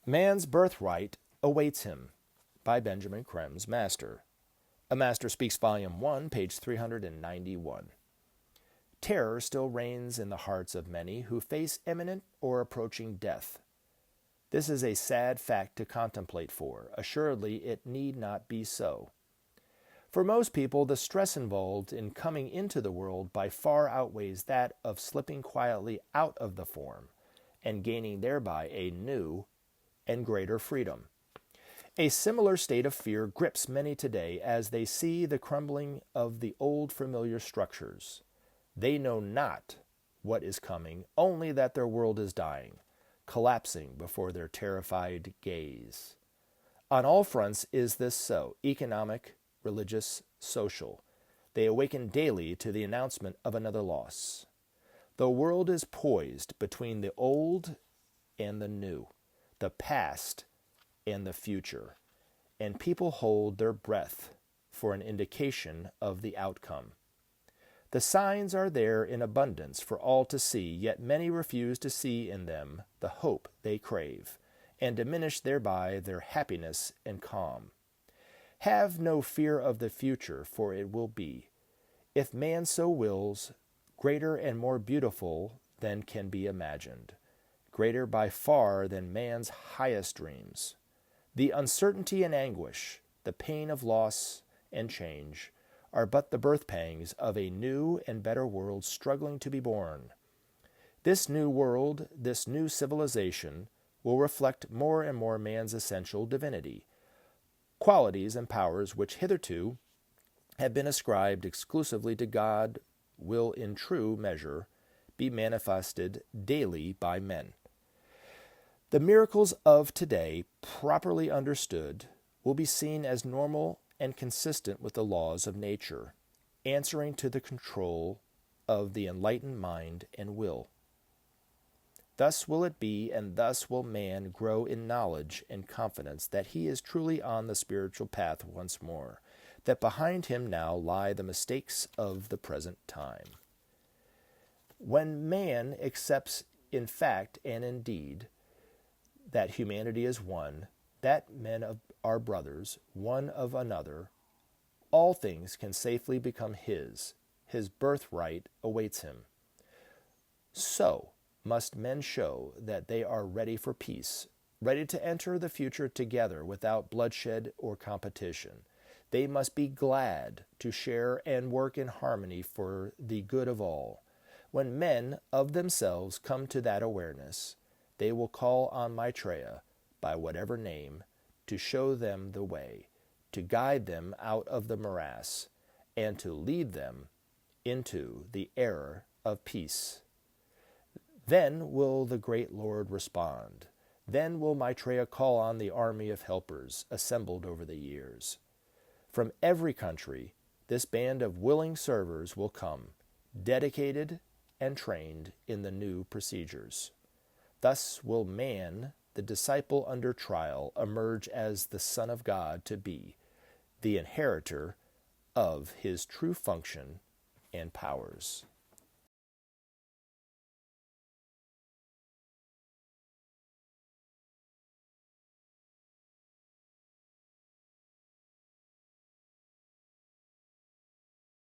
Man's Birthright Awaits Him by Benjamin Creme's Master. A Master Speaks, Volume 1, page 391. Terror still reigns in the hearts of many who face imminent or approaching death. This is a sad fact to contemplate for. Assuredly, it need not be so. For most people, the stress involved in coming into the world by far outweighs that of slipping quietly out of the form and gaining thereby a new and greater freedom. A similar state of fear grips many today as they see the crumbling of the old familiar structures. They know not what is coming, only that their world is dying, collapsing before their terrified gaze. On all fronts is this so: economic, religious, social. They awaken daily to the announcement of another loss. The world is poised between the old and the new, the past and the future, and people hold their breath for an indication of the outcome. The signs are there in abundance for all to see, yet many refuse to see in them the hope they crave, and diminish thereby their happiness and calm. Have no fear of the future, for it will be, if man so wills, greater and more beautiful than can be imagined, greater by far than man's highest dreams. The uncertainty and anguish, the pain of loss and change, are but the birth pangs of a new and better world struggling to be born. This new world, this new civilization, will reflect more and more man's essential divinity. Qualities and powers which hitherto have been ascribed exclusively to God will in true measure be manifested daily by men. The miracles of today, properly understood, will be seen as normal and consistent with the laws of nature, answering to the control of the enlightened mind and will. Thus will it be, and thus will man grow in knowledge and confidence that he is truly on the spiritual path once more, that behind him now lie the mistakes of the present time. When man accepts in fact and in deed that humanity is one, that men are brothers, one of another, all things can safely become his. His birthright awaits him. So must men show that they are ready for peace, ready to enter the future together without bloodshed or competition. They must be glad to share and work in harmony for the good of all. When men of themselves come to that awareness, they will call on Maitreya, by whatever name, to show them the way, to guide them out of the morass, and to lead them into the era of peace. Then will the great Lord respond. Then will Maitreya call on the army of helpers assembled over the years. From every country, this band of willing servers will come, dedicated and trained in the new procedures. Thus will man, the disciple under trial, emerge as the Son of God to be, the inheritor of his true function and powers.